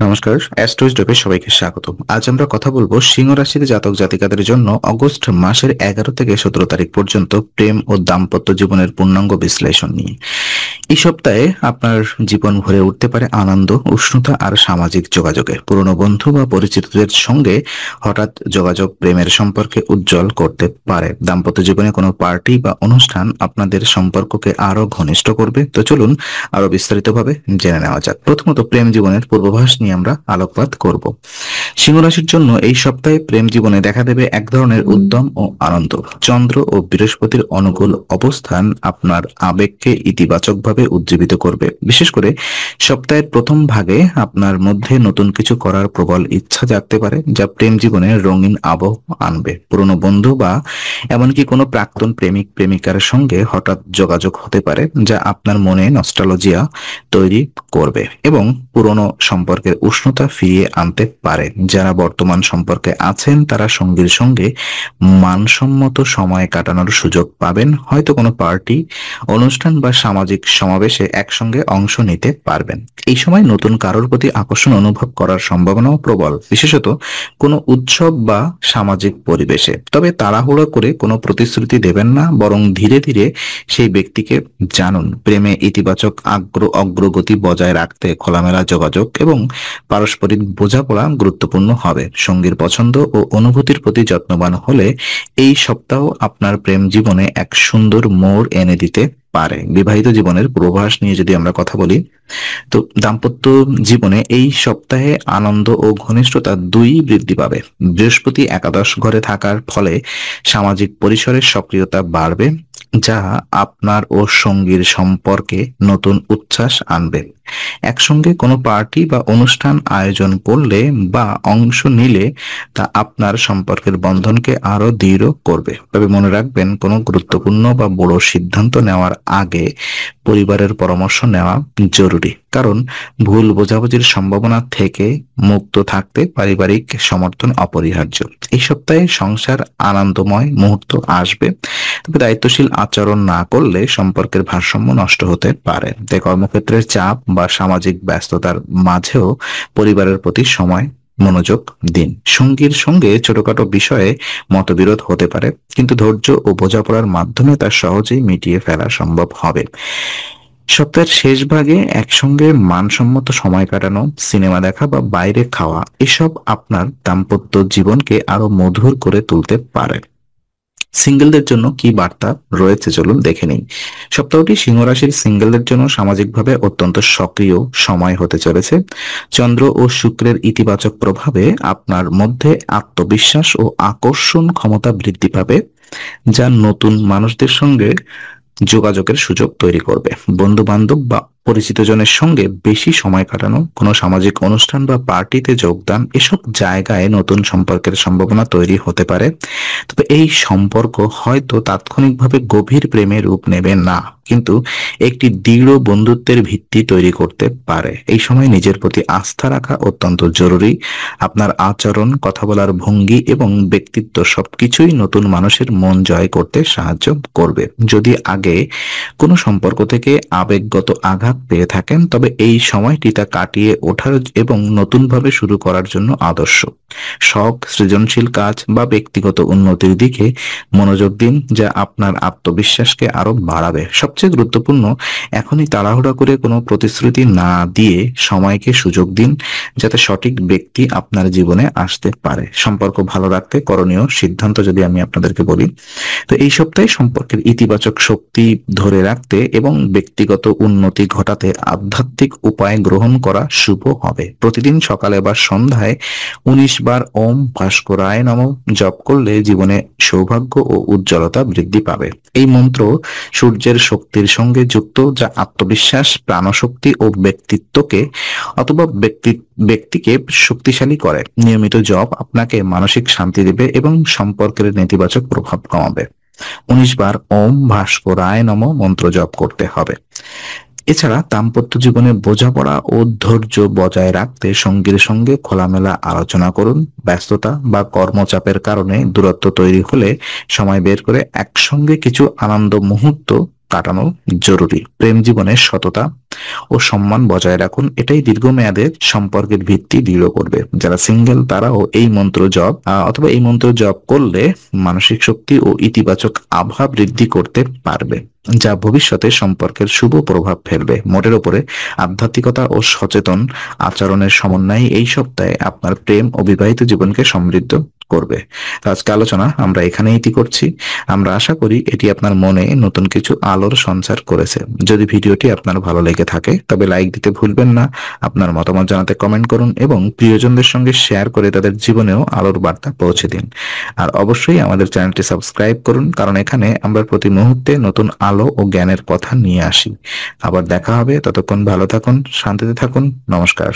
নমস্কার, অ্যাস্ট্রোইজডপে সবাইকে স্বাগত। আজ আমরা কথা বলবো সিংহ রাশির জাতক জাতিকাদের জন্য অগস্ট মাসের 11 থেকে 17 তারিখ পর্যন্ত প্রেম ও দাম্পত্য জীবনের পূর্ণাঙ্গ বিশ্লেষণ নিয়ে। এই সপ্তাহে আপনার জীবন ভরে উঠতে পারে আনন্দ, উষ্ণতা আর সামাজিক যোগাযোগে। পুরনো বন্ধু বা পরিচিতদের সঙ্গে হঠাৎ যোগাযোগ প্রেমের সম্পর্কে উজ্জ্বল করতে পারে। দাম্পত্য জীবনে কোনো পার্টি বা অনুষ্ঠান আপনাদের সম্পর্ককে আরো ঘনিষ্ঠ করবে। তো চলুন আরো বিস্তারিতভাবে জেনে নেওয়া যাক। প্রথমত প্রেম জীবনের পূর্বাভাস নিয়ে আমরা আলোকপাত করব। সিংহ রাশির জন্য এই সপ্তাহে প্রেম জীবনে দেখা দেবে এক ধরনের উদ্যম ও আনন্দ। চন্দ্র ও বৃহস্পতির অনুকূল অবস্থান আপনার আবেগকে ইতিবাচকভাবে উজ্জীবিত করবে। বিশেষ করে সপ্তাহের প্রথম ভাগে আপনার মধ্যে নতুন কিছু করার প্রবল ইচ্ছা জাগতে পারে, যা প্রেম জীবনে রঙিন আবহ আনবে। পুরনো বন্ধু বা এমনকি কোনো প্রাক্তন প্রেমিক প্রেমিকার সঙ্গে হঠাৎ যোগাযোগ হতে পারে, যা আপনার মনে নস্টালজিয়া তৈরি করবে এবং পুরনো সম্পর্কের উষ্ণতা ফিরিয়ে আনতে পারে। যারা বর্তমান সম্পর্কে আছেন তারা সঙ্গীর সঙ্গে মানসম্মত সময় কাটানোর সুযোগ পাবেন। হয়তো কোনো পার্টি, অনুষ্ঠান বা সামাজিক সমাবেশে একসঙ্গে অংশ নিতে পারবেন। এই সময় নতুন কারোর প্রতি আকর্ষণ অনুভব করার সম্ভাবনাও প্রবল, বিশেষত কোনো উৎসব বা সামাজিক পরিবেশে। তবে তাড়াহুড়ো করে কোনো প্রতিশ্রুতি দেবেন না, বরং ধীরে ধীরে সেই ব্যক্তিকে জানুন। প্রেমে ইতিবাচক অগ্রগতি বজায় রাখতে খোলামেলা যোগাযোগ এবং পারস্পরিক বোঝাপড়া গুরুত্বপূর্ণ হবে। সঙ্গীর পছন্দ ও অনুভূতির প্রতি যত্নবান হলে এই সপ্তাহ আপনার প্রেম জীবনে এক সুন্দর মোড় এনে দিতে পারে। বিবাহিত জীবনের পূর্বাভাস নিয়ে যদি আমরা কথা বলি, তো দাম্পত্য জীবনে এই সপ্তাহে আনন্দ ও ঘনিষ্ঠতা দুই বৃদ্ধি পাবে। বৃহস্পতি একাদশ ঘরে থাকার ফলে সামাজিক পরিসরের সক্রিয়তা বাড়বে, যা আপনার ও সঙ্গীর সম্পর্কে নতুন উচ্ছ্বাস আনবে। একসঙ্গে কোনো পার্টি বা অনুষ্ঠান আয়োজন করলে বা অংশ নিলে তা আপনার সম্পর্কের বন্ধনকে আরো দৃঢ় করবে। তবে মনে রাখবেন, কোনো গুরুত্বপূর্ণ বা বড় সিদ্ধান্ত নেওয়ার আগে পরিবারের পরামর্শ নেওয়া জরুরি, কারণ ভুল বোঝাবুঝির সম্ভাবনা থেকে মুক্ত থাকতে পারিবারিক সমর্থন অপরিহার্য। এই সপ্তাহে সংসার আনন্দময় মুহূর্ত আসবে, তবে দায়িত্বশীল আচরণ না করলে সম্পর্কের ভারসাম্য নষ্ট হতে পারে। তাই কর্মক্ষেত্রের চাপ বা সামাজিক ব্যস্ততার মাঝেও পরিবারের প্রতি সময় মনোযোগ দিন। সঙ্গীর সঙ্গে ছোটখাটো বিষয়ে মতবিরোধ হতে পারে, কিন্তু ধৈর্য ও বোঝাপড়ার মাধ্যমে তা সহজেই মিটিয়ে ফেলা সম্ভব হবে। সপ্তাহের শেষ ভাগে একসঙ্গে মানসম্মত সময় কাটানো, সিনেমা দেখা বা বাইরে খাওয়া এসব আপনার দাম্পত্য জীবনকে আরো মধুর করে তুলতে পারে। সিঙ্গেলদের জন্য কি বার্তা রয়েছে চলুন দেখে নিই। সপ্তাহটি সিংহ রাশির সিঙ্গেলদের জন্য সামাজিকভাবে অত্যন্ত সক্রিয় সময় হতে চলেছে। চন্দ্র ও শুক্রের ইতিবাচক প্রভাবে আপনার মধ্যে আত্মবিশ্বাস ও আকর্ষণ ক্ষমতা বৃদ্ধি পাবে, যা নতুন মানুষদের সঙ্গে যোগাযোগের সুযোগ তৈরি করবে। বন্ধু বান্ধব বা পরিচিত জনের সঙ্গে বেশি সময় কাটানো, কোনো সামাজিক অনুষ্ঠান বা পার্টিতে যোগদান এসব জায়গায় নতুন সম্পর্কের সম্ভাবনা তৈরি হতে পারে। তবে এই সম্পর্ক হয়তো তাৎক্ষণিকভাবে গভীর প্রেমে রূপ নেবে না, কিন্তু একটি দৃঢ় বন্ধুত্বের ভিত্তি তৈরি করতে পারে। এই সময় নিজের প্রতি আস্থা রাখা অত্যন্ত জরুরি। আপনার আচরণ, কথা বলার ভঙ্গি এবং ব্যক্তিত্ব সবকিছুই নতুন মানুষের মন জয় করতে সাহায্য করবে। যদি আগে কোনো সম্পর্ক থেকে আবেগগত আঘাত পেয়ে থাকেন, তবে এই সময়টি তা কাটিয়ে ওঠার এবং নতুনভাবে শুরু করার জন্য আদর্শ। শখ, সৃজনশীল কাজ বা ব্যক্তিগত উন্নতির দিকে মনোযোগ দিন, যা আপনার আত্মবিশ্বাসকে আরো বাড়াবে। সবচেয়ে গুরুত্বপূর্ণ, এখনই তাড়াহুড়া করে কোনো প্রতিশ্রুতি না দিয়ে সময়কে সুযোগ দিন, যাতে সঠিক ব্যক্তি আপনার জীবনে আসতে পারে। সম্পর্ক ভালো রাখতে করণীয় সিদ্ধান্ত যদি আমি আপনাদেরকে বলি, তো এই সপ্তাহে সম্পর্কের ইতিবাচক শক্তি ধরে রাখতে এবং ব্যক্তিগত উন্নতি ঘটাতে আধ্যাত্মিক উপায় গ্রহণ করা শুভ হবে। প্রতিদিন সকালে বা সন্ধ্যায় 19 বার ওম ভাস্করায় নমঃ জপ করলে জীবনে সৌভাগ্য ও উজ্জ্বলতা বৃদ্ধি পাবে। এই মন্ত্র সূর্যের শক্তির সঙ্গে যুক্ত, যা আত্মবিশ্বাস, প্রাণশক্তি ও ব্যক্তিত্বকে অথবা ব্যক্তিকে শক্তিশালী করে। নিয়মিত জপ আপনাকে মানসিক শান্তি দেবে এবং সম্পর্কের নেতিবাচক প্রভাব কমাবে। 19 বার ওম ভাস্করায় নমঃ মন্ত্র জপ করতে হবে। এছাড়া দাম্পত্য জীবনে বোঝাপড়া ও ধৈর্য বজায় রাখতে সঙ্গীর সঙ্গে খোলামেলা আলোচনা করুন। ব্যস্ততা বা কর্মচাপের কারণে দূরত্ব তৈরি হলে সময় বের করে একসঙ্গে কিছু আনন্দ মুহূর্ত কাটানো জরুরি। প্রেম জীবনে সততা ও সম্মান বজায় রাখুন, এটাই দীর্ঘমেয়াদে সম্পর্কের ভিত্তি দৃঢ় করবে। যারা সিঙ্গেল তারাও এই মন্ত্র জপ অথবা এই মন্ত্র জপ করলে মানসিক শক্তি ও ইতিবাচক আভা বৃদ্ধি করতে পারবে, যা ভবিষ্যতে সম্পর্কের শুভ প্রভাব ফেলবে। মোটের উপরে আধ্যাত্মিকতা ও সচেতন আচরণের সমন্বয়ে এই সপ্তাহে আপনার প্রেম ও বিবাহিত জীবনকে সমৃদ্ধ করবে। তো আজকে আলোচনা আমরা এখানে ইতি করছি। আমরা আশা করি এটি আপনার মনে নতুন কিছু আলোর সঞ্চার করেছে। যদি ভিডিওটি আপনার ভালো লেগে থাকে তবে লাইক দিতে ভুলবেন না, আপনার মতামত জানাতে কমেন্ট করুন এবং প্রিয়জনদের সঙ্গে শেয়ার করে তাদের জীবনেও আলোর বার্তা পৌঁছে দিন। আর অবশ্যই আমাদের চ্যানেলটি সাবস্ক্রাইব করুন, কারণ এখানে আমরা প্রতি মুহূর্তে নতুন আলো ও জ্ঞানের কথা নিয়ে আসি। আবার দেখা হবে, ততক্ষণ ভালো থাকুন, শান্তিতে থাকুন। নমস্কার।